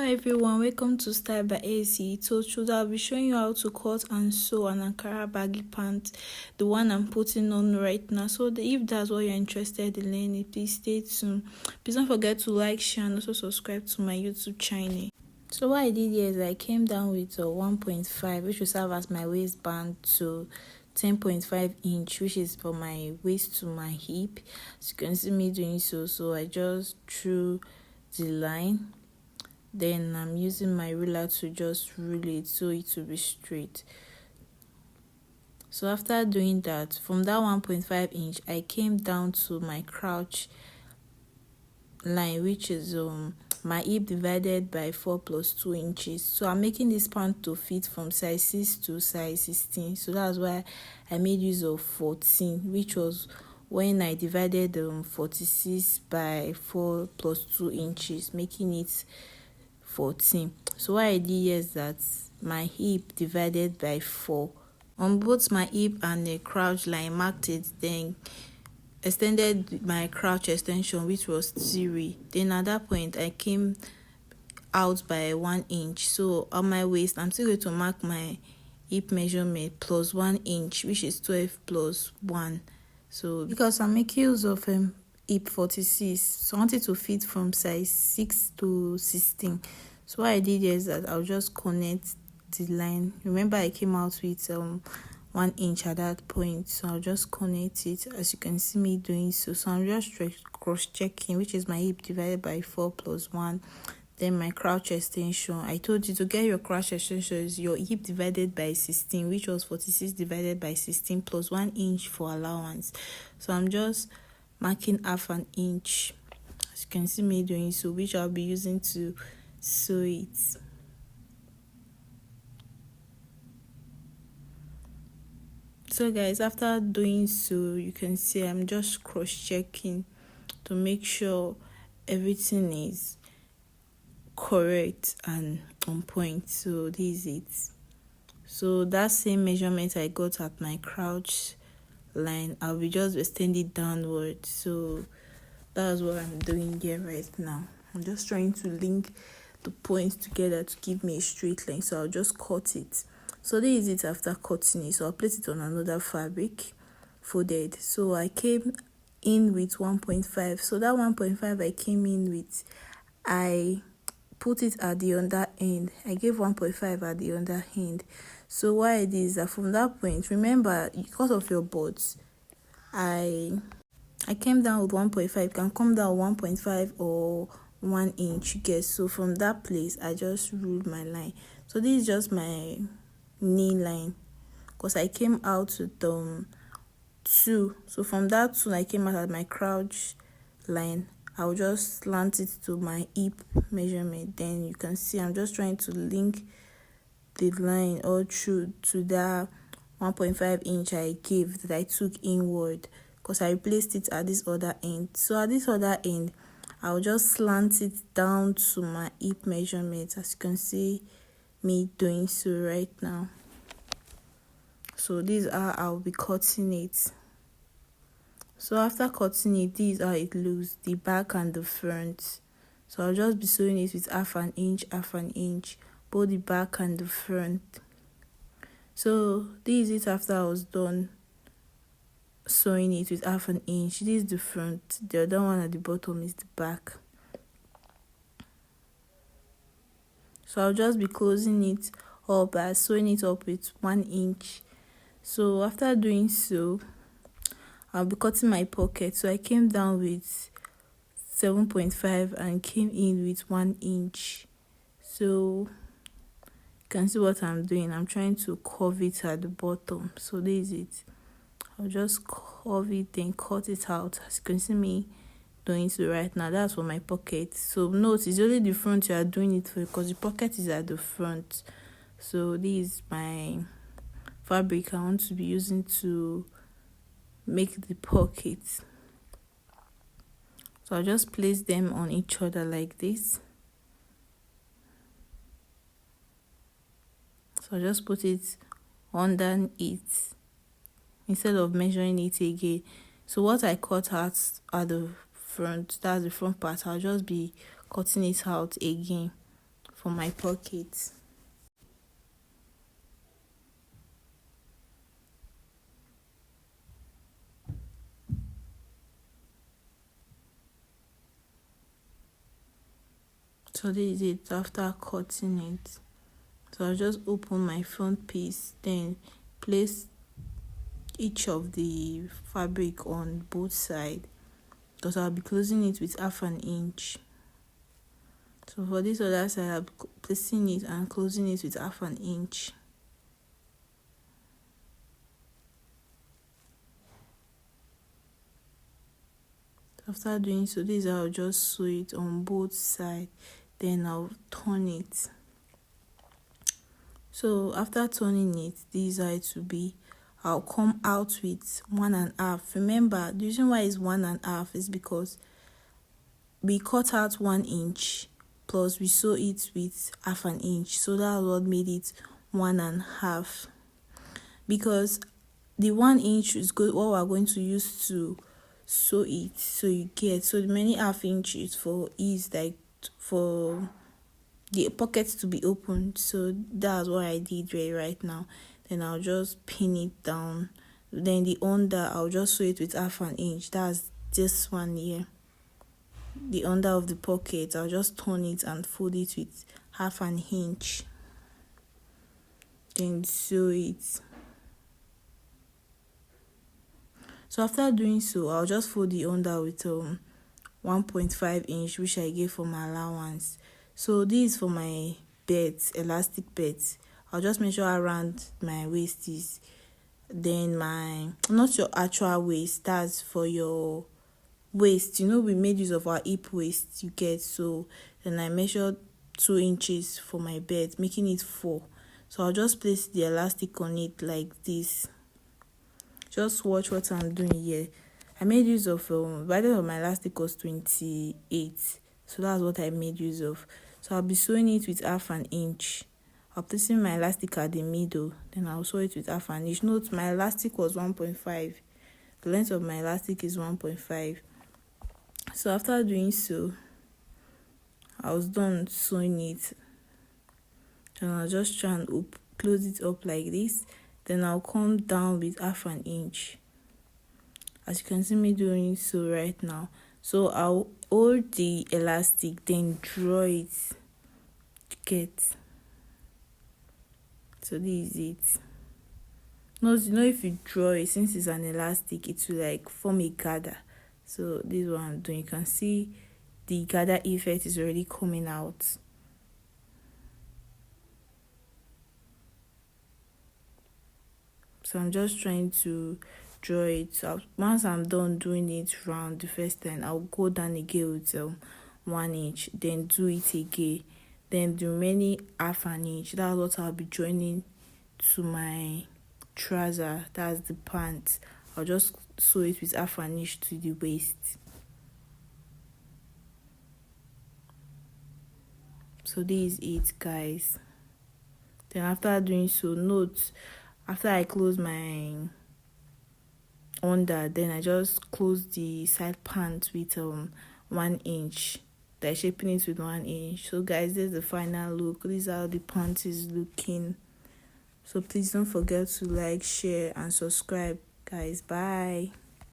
everyone, welcome to Style by AC. So today I'll be showing you how to cut and sew an Ankara baggy pant, the one I'm putting on right now. So if that's what you're interested in learning, please stay tuned. Please don't forget to like, share, and also subscribe to my YouTube channel. So what I did here is I came down with a 1.5, which will serve as my waistband, to 10.5 inch, which is for my waist to my hip. As you can see me doing so I just drew the line. Then I'm using my ruler to just rule it so it will be straight. So after doing that, from that 1.5 inch, I came down to my crouch line, which is my hip divided by 4 plus 2 inches. So I'm making this pant to fit from size 6 to size 16. So that's why I made use of 14, which was when I divided 46 by 4 plus 2 inches, making it 14. So what I did here is that my hip divided by 4 on both my hip and the crouch line, marked it, then extended my crouch extension, which was 3. Then at that point I came out by 1 inch. So on my waist I'm still going to mark my hip measurement plus 1 inch, which is 12 plus 1. So because I'm making use of hip 46, so I want it to fit from size 6 to 16. So what I did here is that I'll just connect the line. Remember I came out with 1 inch at that point, so I'll just connect it, as you can see me doing so I'm just cross checking, which is my hip divided by 4 plus 1. Then my crouch extension, I told you to get your crouch extension is your hip divided by 16, which was 46 divided by 16 plus 1 inch for allowance. So I'm just marking half an inch, as you can see me doing so, which I'll be using to sew it. So guys, after doing so, you can see I'm just cross checking to make sure everything is correct and on point. So this is it. So that same measurement I got at my crouch line, I'll be just extending downward. So that's what I'm doing here right now. I'm just trying to link the points together to give me a straight line. So I'll just cut it. So this is it after cutting it. So I'll place it on another fabric folded. So I came in with 1.5. So that 1.5 I came in with, I put it at the under end. I gave 1.5 at the under end. So what I did is that from that point, remember, because of your boards, I came down with 1.5. You can come down 1.5 or 1 inch, guess. So from that place I just ruled my line. So this is just my knee line, because I came out with 2. So from that 2 I came out at my crouch line. I'll just slant it to my hip measurement. Then you can see I'm just trying to link the line all through to that 1.5 inch I gave, that I took inward, because I placed it at this other end. So at this other end I'll just slant it down to my hip measurement, as you can see me doing so right now. So this is how I'll be cutting it. So after cutting it, this is how it looks, the back and the front. So I'll just be sewing it with half an inch, both the back and the front. So this is it after I was done sewing it with half an inch. This is the front, the other one at the bottom is the back. So I'll just be closing it up by sewing it up with 1 inch. So after doing so, I'll be cutting my pocket. So I came down with 7.5 and came in with 1 inch. So you can see what I'm doing. I'm trying to curve it at the bottom. So this is it. I'll just curve it, then cut it out, as you can see me doing so right now. That's for my pocket. So note, it's only the front you are doing it for, because the pocket is at the front. So this is my fabric I want to be using to make the pocket. So I'll just place them on each other like this. So I'll just put it under it instead of measuring it again. So what I cut out at the front, that's the front part, I'll just be cutting it out again for my pocket. So this is it after cutting it. So I'll just open my front piece, then place each of the fabric on both sides, because I'll be closing it with half an inch. So for this other side, I'll be placing it and closing it with half an inch. After doing so, this I'll just sew it on both sides, then I'll turn it. So after turning it, this is how it will be. I'll come out with 1.5. Remember, the reason why it's 1.5 is because we cut out 1 inch plus we sew it with half an inch. So that's what made it 1.5. Because the 1 inch is good, what we're going to use to sew it. So you get, so the many half inches for ease, like for the pockets to be opened. So that's what I did right now. Then I'll just pin it down. Then the under, I'll just sew it with half an inch. That's this one here. The under of the pocket, I'll just turn it and fold it with half an inch. Then sew it. So after doing so, I'll just fold the under with 1.5 inch, which I gave for my allowance. So this is for my belt, elastic belt. I'll just measure around my waist is, then my, not your actual waist, that's for your waist. You know, we made use of our hip waist, you get. So then I measured 2 inches for my belt, making it 4. So I'll just place the elastic on it like this. Just watch what I'm doing here. I made use of by the way, my elastic was 28, so that's what I made use of. So I'll be sewing it with half an inch. I'll placing my elastic at the middle, then I'll sew it with half an inch. Note my elastic was 1.5. The length of my elastic is 1.5. So after doing so, I was done sewing it. Then I'll just try and close it up like this. Then I'll come down with half an inch, as you can see me doing so right now. So I'll hold the elastic, then draw it to get. So this is it. Notice, you know, if you draw it, since it's an elastic, it will like form a gather. So this is what I'm doing. You can see the gather effect is already coming out. So I'm just trying to draw it. So once I'm done doing it round the first time, I'll go down again with 1 inch, then do it again, then the remaining half an inch. That's what I'll be joining to my trouser. That's the pant. I'll just sew it with half an inch to the waist. So this is it, guys. Then after doing so, note, after I close my under, then I just close the side pant with 1 inch. They're shaping it with 1 inch. So guys, this is the final look. This is how the pant is looking. So please don't forget to like, share and subscribe, guys. Bye.